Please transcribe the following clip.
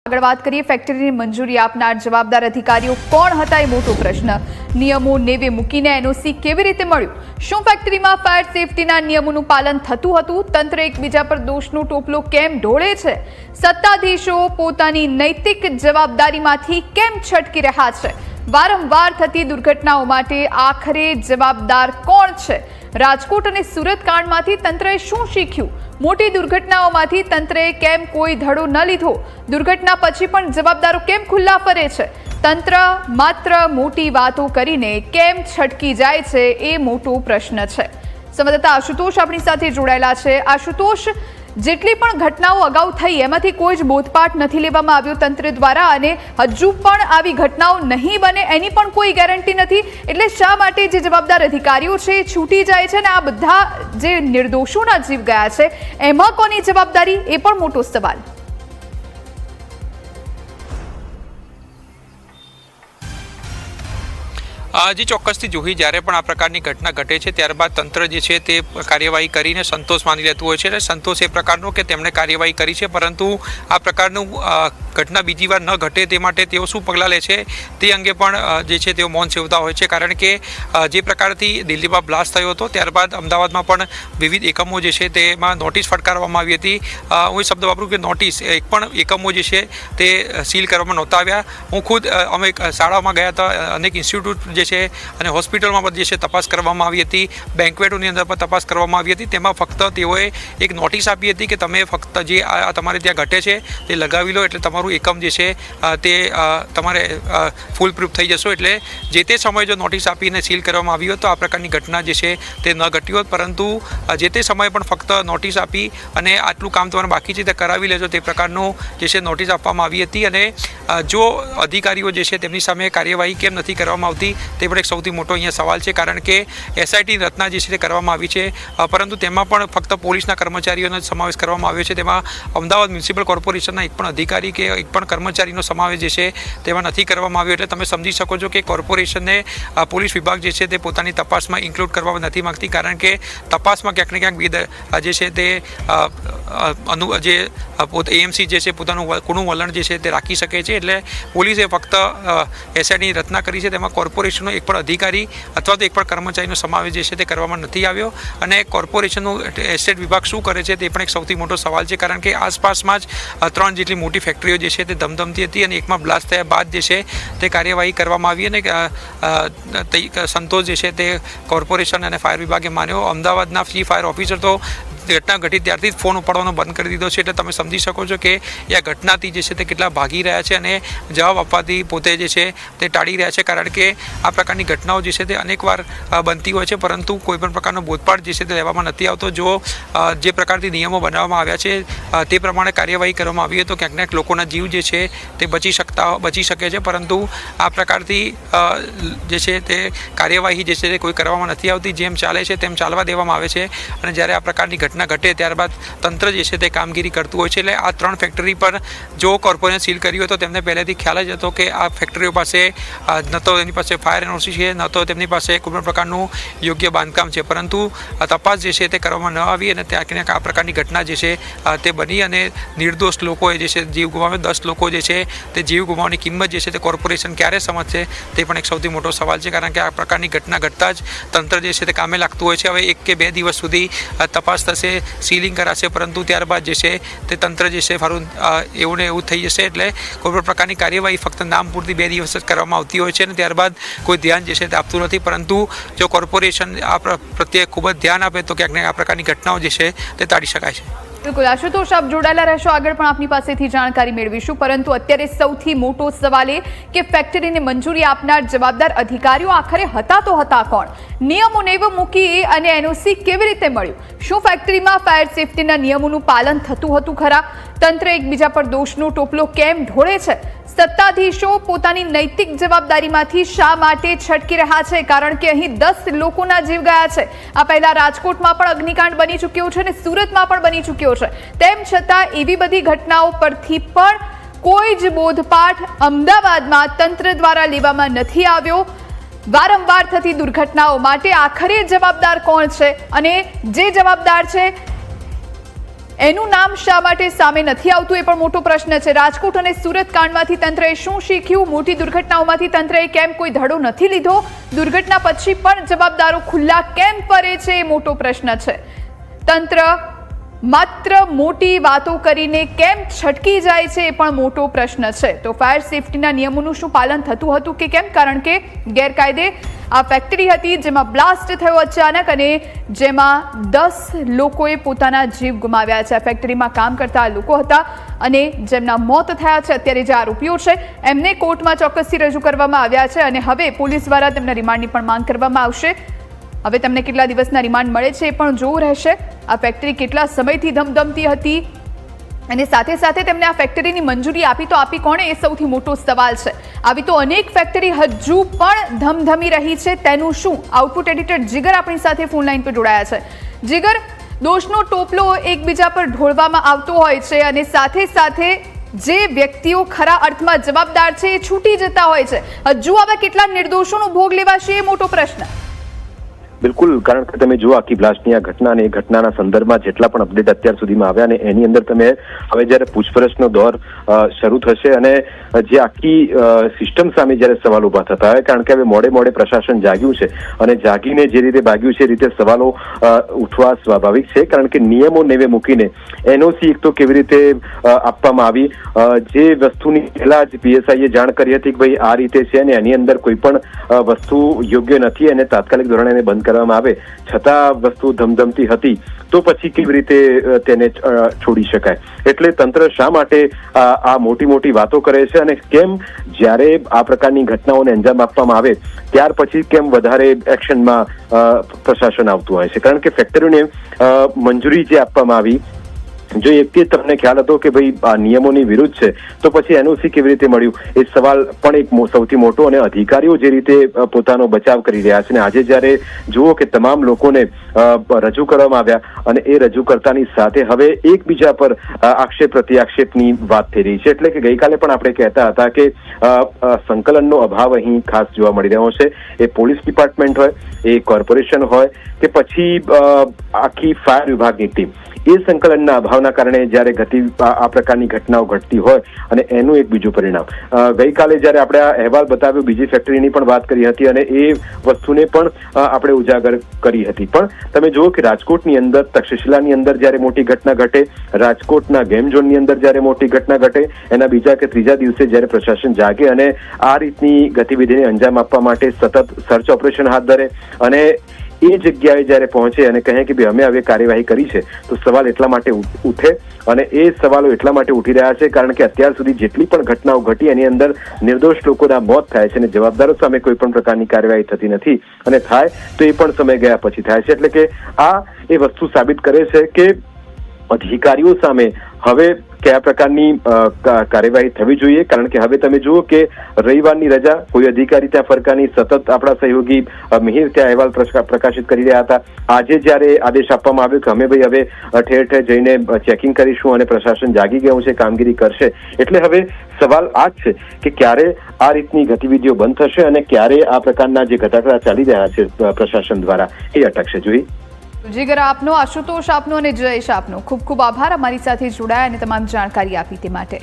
આગળ વાત કરીએ ફેક્ટરીની મંજૂરી આપનાર જવાબદાર અધિકારીઓ કોણ હતા એ મોટો પ્રશ્ન। નિયમો નેવે મૂકીને એનઓસી કેવી રીતે મળ્યું? શું ફેક્ટરીમાં ફાયર સેફટીના નિયમોનું પાલન થતું હતું? તંત્ર એકબીજા પર દોષનો ટોપલો કેમ ઢોળે છે? સત્તાધીશો પોતાની નૈતિક જવાબદારીમાંથી કેમ છટકી રહ્યા છે? વારંવાર થતી દુર્ઘટનાઓ માટે આખરે જવાબદાર કોણ છે? રાજકોટ અને સુરત કાંડમાંથી તંત્રએ શું શીખ્યું? મોટી દુર્ઘટનાઓમાંથી તંત્રએ કેમ કોઈ ધડો ન લીધો? દુર્ઘટના પછી પણ જવાબદારો કેમ ખુલ્લા ફરે છે? તંત્ર માત્ર મોટી વાતો કરીને કેમ છટકી જાય છે એ મોટો પ્રશ્ન છે। સંવાદદાતા આશુતોષ આપણી સાથે જોડાયેલા છે। આશુતોષ, જેટલી પણ ઘટનાઓ અગાઉ થઈ એમાંથી કોઈ જ બોધપાઠ નથી લેવામાં આવ્યો તંત્ર દ્વારા અને હજુ પણ આવી ઘટનાઓ નહીં બને એની પણ કોઈ ગેરંટી નથી, એટલે શા માટે જે જવાબદાર અધિકારીઓ છે એ છૂટી જાય છે અને આ બધા જે નિર્દોષોના જીવ ગયા છે એમાં કોની જવાબદારી એ પણ મોટો સવાલ। જે ચોક્કસથી જોઈ જ્યારે પણ આ પ્રકારની ઘટના ઘટે છે ત્યારબાદ તંત્ર જે છે તે કાર્યવાહી કરીને સંતોષ માની લેતું હોય છે। એટલે સંતોષ એ પ્રકારનો કે તેમણે કાર્યવાહી કરી છે, પરંતુ આ પ્રકારનું ઘટના બીજી વાર ન ઘટે તે માટે તેઓ શું પગલાં લે છે તે અંગે પણ જે છે તેઓ મૌન સેવતા હોય છે। કારણ કે જે પ્રકારથી દિલ્હીમાં બ્લાસ્ટ થયો હતો ત્યારબાદ અમદાવાદમાં પણ વિવિધ એકમો જે છે તેમાં નોટિસ ફટકારવામાં આવી હતી। હું એ શબ્દ વાપરું કે નોટિસ, એક પણ એકમો જે છે તે સીલ કરવામાં નહોતા આવ્યા। હું ખુદ અમે શાળામાં ગયા હતા, અનેક ઇન્સ્ટિટ્યૂટ જે છે અને હોસ્પિટલમાં પણ જે છે તપાસ કરવામાં આવી હતી, બેન્ક્વેટોની અંદર પણ તપાસ કરવામાં આવી હતી। તેમાં ફક્ત તેઓએ એક નોટિસ આપી હતી કે તમે ફક્ત જે આ તમારે ત્યાં ઘટે છે તે લગાવી લો એટલે તમારું એકમ જે છે તે તમારે ફૂલ પ્રૂફ થઈ જશો। એટલે જે તે સમયે જો નોટિસ આપીને સીલ કરવામાં આવી હોત તો આ પ્રકારની ઘટના જે છે તે ન ઘટી હોત, પરંતુ જે તે સમયે પણ ફક્ત નોટિસ આપી અને આટલું કામ તમારે બાકી છે તે કરાવી લેજો તે પ્રકારનું જે છે નોટિસ આપવામાં આવી હતી। અને જો અધિકારીઓ જે છે તેમની સામે કાર્યવાહી કેમ નથી કરવામાં આવતી તે પણ એક સૌથી મોટો અહીંયા સવાલ છે। કારણ કે એસઆઈટીની રચના જે છે તે કરવામાં આવી છે, પરંતુ તેમાં પણ ફક્ત પોલીસના કર્મચારીઓનો સમાવેશ કરવામાં આવ્યો છે। તેમાં અમદાવાદ મ્યુનિસિપલ કોર્પોરેશનના એક પણ અધિકારી કે એક પણ કર્મચારીનો સમાવેશ જે છે તેમાં નથી કરવામાં આવ્યો। એટલે તમે સમજી શકો છો કે કોર્પોરેશનને પોલીસ વિભાગ જે છે તે પોતાની તપાસમાં ઇન્ક્લુડ કરવામાં નથી માગતી, કારણ કે તપાસમાં ક્યાંક ને ક્યાંક જે છે તે એએમસી જે છે પોતાનું કુણું વલણ જે છે તે રાખી શકે છે। એટલે પોલીસે ફક્ત એસઆઈટીની રચના કરી છે, તેમાં કોર્પોરેશનનો એક પણ અધિકારી અથવા તો એક પણ કર્મચારીનો સમાવેશ જે છે તે કરવામાં નથી આવ્યો। અને કોર્પોરેશનનું એસ્ટેટ વિભાગ શું કરે છે તે પણ એક સૌથી મોટો સવાલ છે, કારણ કે આસપાસમાં જ 3 જેટલી મોટી ફેક્ટરીઓ જે છે તે ધમધમતી હતી અને એકમાં બ્લાસ્ટ થયા બાદ જે છે તે કાર્યવાહી કરવામાં આવી અને સંતોષ જે છે તે કોર્પોરેશન અને ફાયર વિભાગે માન્યો। અમદાવાદના ચીફ ફાયર ઓફિસર તો ઘટના ઘટી ત્યારથી જ ફોન ઉપાડવાનો બંધ કરી દીધો છે। એટલે તમે સમજી શકો છો કે આ ઘટનાથી જે છે તે કેટલા ભાગી રહ્યા છે અને જવાબ આપવાથી પોતે જે છે તે ટાળી રહ્યા છે, કારણ કે આ પ્રકારની ઘટનાઓ જે છે તે અનેકવાર બનતી હોય છે, પરંતુ કોઈપણ પ્રકારનો બોધપાઠ જે છે તે લેવામાં નથી આવતો। જો જે પ્રકારથી નિયમો બનાવવામાં આવ્યા છે તે પ્રમાણે કાર્યવાહી કરવામાં આવી તો ક્યાંક ને ક્યાંક લોકોના જીવ જે છે તે બચી શકે છે, પરંતુ આ પ્રકારથી જે છે તે કાર્યવાહી જે છે તે કોઈ કરવામાં નથી આવતી। જેમ ચાલે છે તેમ ચાલવા દેવામાં આવે છે અને જ્યારે આ પ્રકારની ઘટના ઘટે ત્યારબાદ તંત્ર જે છે તે કામગીરી કરતું હોય છે। એટલે આ 3 ફેક્ટરી પર જો કોર્પોરેશન સીલ કર્યું હોય તો તેમને પહેલેથી ખ્યાલ જ હતો કે આ ફેક્ટરીઓ પાસે ન તો એની પાસે ફાયર એનઓસી છે, ન તો તેમની પાસે કોઈ પણ પ્રકારનું યોગ્ય બાંધકામ છે, પરંતુ તપાસ જે છે તે કરવામાં ન આવી અને ત્યાં ક્યાંક આ પ્રકારની ઘટના જે છે તે બની અને નિર્દોષ લોકોએ જે છે જીવ ગુમાવ્યો। 10 લોકો જે છે તે જીવ ગુમાવવાની કિંમત જે છે તે કોર્પોરેશન ક્યારે સમજશે તે પણ એક સૌથી મોટો સવાલ છે, કારણ કે આ પ્રકારની ઘટના ઘટતા જ તંત્ર જે છે તે કામે લાગતું હોય છે। હવે 1 કે 2 દિવસ સુધી તપાસ થશે, સીલિંગ કરાશે, પરંતુ ત્યારબાદ જે છે તે તંત્ર જે છે ફરું એવું ને એવું થઈ જશે। એટલે કોઈ પણ પ્રકારની કાર્યવાહી ફક્ત નામ પૂરતી 2 દિવસ જ કરવામાં આવતી હોય છે અને ત્યારબાદ કોઈ ધ્યાન જે છે તે આપતું નથી, પરંતુ જો કોર્પોરેશન આ પ્રત્યે ખૂબ જ ધ્યાન આપે તો ક્યાંક ને આ પ્રકારની ઘટનાઓ જે છે તે ટાળી શકાય છે। બિલકુલ આશુતોષ, આપ જોડાયેલા રહેશો, આગળ પણ આપની પાસેથી જાણકારી મેળવીશું, પરંતુ અત્યારે સૌથી મોટો સવાલ એ કે ફેક્ટરીને મંજૂરી આપનાર જવાબદાર અધિકારીઓ આખરે હતા તો હતા કોણ? નિયમો નેવ મૂકી અને એનઓસી કેવી રીતે મળ્યું? શું ફેક્ટરીમાં ફાયર સેફટીના નિયમોનું પાલન થતું હતું ખરા? તંત્ર એકબીજા પર દોષનો ટોપલો કેમ ઢોળે છે? સત્તાધીશો પોતાની નૈતિક જવાબદારીમાંથી શા માટે છટકી રહ્યા છે? કારણ કે અહીં 10 લોકોના જીવ ગયા છે। આ પહેલા રાજકોટમાં પણ અગ્નિકાંડ બની ચૂક્યો છે અને સુરતમાં પણ બની ચૂક્યો છે। તેમ છતાં એવી બધી ઘટનાઓ પરથી પણ કોઈ જ બોધપાઠ અમદાવાદમાં તંત્ર દ્વારા લેવામાં નથી આવ્યો। વારંવાર થતી દુર્ઘટનાઓ માટે આખરે જવાબદાર કોણ છે અને જે જવાબદાર છે એનું નામ શા માટે સામે નથી આવતું એ પણ મોટો પ્રશ્ન છે. રાજકોટ અને સુરત કાંડમાંથી તંત્રએ શું શીખ્યું? મોટી દુર્ઘટનાઓમાંથી તંત્રએ કેમ કોઈ ધડો નથી લીધો? દુર્ઘટના પછી પણ જવાબદારો ખુલ્લા કેમ ફરે છે એ મોટો પ્રશ્ન છે. તંત્ર માત્ર મોટી વાતો કરીને કેમ છટકી જાય છે એ પણ મોટો પ્રશ્ન છે. તો ફાયર સેફટીના નિયમોનું શું પાલન થતું હતું કે કેમ? કારણ કે ગેરકાયદે આ ફેક્ટરી હતી જેમાં બ્લાસ્ટ થયો અચાનક અને જેમાં 10 લોકોએ પોતાના જીવ ગુમાવ્યા છે. આ ફેક્ટરીમાં કામ કરતા લોકો હતા અને જેમના મોત થયા છે. અત્યારે જે આરોપીઓ છે એમને કોર્ટમાં ચોક્કસથી રજૂ કરવામાં આવ્યા છે અને હવે પોલીસ દ્વારા તેમના રિમાન્ડની પણ માંગ કરવામાં આવશે. હવે તેમને કેટલા દિવસના રિમાન્ડ મળે છે એ પણ જોવું રહેશે. આ ફેક્ટરી કેટલા સમયથી ધમધમતી હતી અને સાથે સાથે તેમને આ ફેક્ટરીની મંજૂરી આપી તો આપી કોણે એ સૌથી મોટો સવાલ છે. આવી તો અનેક ફેક્ટરી હજુ પણ ધમધમી રહી છે. તેનું શું? આઉટપુટ એડિટર જીગર આપણી સાથે ફોન લાઈન પર જોડાયા છે. જીગર, દોષનો ટોપલો એકબીજા પર ઢોળવામાં આવતો હોય છે અને સાથે સાથે જે વ્યક્તિઓ ખરા અર્થમાં જવાબદાર છે એ છૂટી જતા હોય છે. હજુ આવા કેટલા નિર્દોષોનો ભોગ લેવાશે એ મોટો પ્રશ્ન. બિલકુલ, કારણ કે તમે જુઓ આખી બ્લાસ્ટની આ ઘટના અને એ ઘટનાના સંદર્ભમાં જેટલા પણ અપડેટ અત્યાર સુધીમાં આવ્યા ને એની અંદર તમે હવે જ્યારે પૂછપરછનો દોર શરૂ થશે અને જે આખી સિસ્ટમ સામે જ્યારે સવાલ ઉભા થતા હોય, કારણ કે હવે મોડે મોડે પ્રશાસન જાગ્યું છે અને જાગીને જે રીતે ભાગ્યું છે એ રીતે સવાલો ઉઠવા સ્વાભાવિક છે. કારણ કે નિયમો નેવે મૂકીને એનઓસી એક તો કેવી રીતે આપવામાં આવી, જે વસ્તુની પહેલા જ પીએસઆઈએ જાણ કરી હતી કે ભાઈ આ રીતે છે અને એની અંદર કોઈ પણ વસ્તુ યોગ્ય નથી અને તાત્કાલિક ધોરણે એને બંધ કરવામાં આવે, છતાં વસ્તુ ધમધમતી હતી, તો પછી કેવી રીતે તેને છોડી શકાય? એટલે તંત્ર શા માટે આ મોટી મોટી વાતો કરે છે અને કેમ જ્યારે આ પ્રકારની ઘટનાઓને અંજામ આપવામાં આવે ત્યાર પછી કેમ વધારે એક્શનમાં પ્રશાસન આવતું હોય છે? કારણ કે ફેક્ટરીને મંજૂરી જે આપવામાં આવી, જો એકથી તમને ખ્યાલ હતો કે ભાઈ આ નિયમોની વિરુદ્ધ છે તો પછી એનઓસી કેવી રીતે મળ્યું એ સવાલ પણ એક સૌથી મોટો. અને અધિકારીઓ જે રીતે પોતાનો બચાવ કરી રહ્યા છે અને આજે જ્યારે જુઓ કે તમામ લોકોને રજૂ કરવામાં આવ્યા અને એ રજૂ કરતાની સાથે હવે એકબીજા પર આક્ષેપ પ્રત્યાક્ષેપની વાત થઈ રહી છે. એટલે કે ગઈકાલે પણ આપણે કહેતા હતા કે સંકલનનો અભાવ અહીં ખાસ જોવા મળી રહ્યો છે. એ પોલીસ ડિપાર્ટમેન્ટ હોય, એ કોર્પોરેશન હોય કે પછી આખી ફાયર વિભાગની ટીમ, એ સંકલનના અભાવના કારણે જ્યારે આ પ્રકારની ઘટનાઓ ઘટતી હોય અને એનું એક બીજું પરિણામ. ગઈકાલે જ્યારે આપણે આ અહેવાલ બતાવ્યો, બીજી ફેક્ટરીની પણ વાત કરી હતી અને એ વસ્તુને પણ આપણે ઉજાગર કરી હતી. પણ તમે જુઓ કે રાજકોટની અંદર, તક્ષશિલાની અંદર જ્યારે મોટી ઘટના ઘટે, રાજકોટના ગેમ ઝોનની અંદર જ્યારે મોટી ઘટના ઘટે, એના બીજા કે ત્રીજા દિવસે જ્યારે પ્રશાસન જાગે અને આ રીતની ગતિવિધિને અંજામ આપવા માટે સતત સર્ચ ઓપરેશન હાથ ધરે અને એ જગ્યાએ જ્યારે પહોંચે અને કહે કે ભાઈ અમે હવે કાર્યવાહી કરી છે, તો સવાલ એટલા માટે ઉઠે. અને એ સવાલો એટલા માટે ઉઠી રહ્યા છે કારણ કે અત્યાર સુધી જેટલી પણ ઘટનાઓ ઘટી એની અંદર નિર્દોષ લોકોના મોત થાય છે અને જવાબદારો સામે કોઈ પણ પ્રકારની કાર્યવાહી થતી નથી અને થાય તો એ પણ સમય ગયા પછી થાય છે. એટલે કે આ એ વસ્તુ સાબિત કરે છે કે અધિકારીઓ સામે હવે કયા પ્રકારની કાર્યવાહી થવી જોઈએ. કારણ કે હવે તમે જુઓ કે રવિવારની રજા, કોઈ અધિકારી ત્યાં ફરકાની, સતત આપણા સહયોગી મિહિર ત્યાં અહેવાલ પ્રકાશિત કરી રહ્યા હતા. આજે જ્યારે આદેશ આપવામાં આવ્યો કે અમે ભાઈ હવે ઠેર ઠેર જઈને ચેકિંગ કરીશું અને પ્રશાસન જાગી ગયું છે, કામગીરી કરશે, એટલે હવે સવાલ આ જ છે કે ક્યારે આ રીતની ગતિવિધિઓ બંધ થશે અને ક્યારે આ પ્રકારના જે ગતાગળા ચાલી રહ્યા છે પ્રશાસન દ્વારા એ અટકશે. જોઈએ જીગર આપનો, આશુતોષ આપનો અને જયેશ આપનો ખૂબ ખૂબ આભાર અમારી સાથે જોડાયા અને તમામ જાણકારી આપી તે માટે.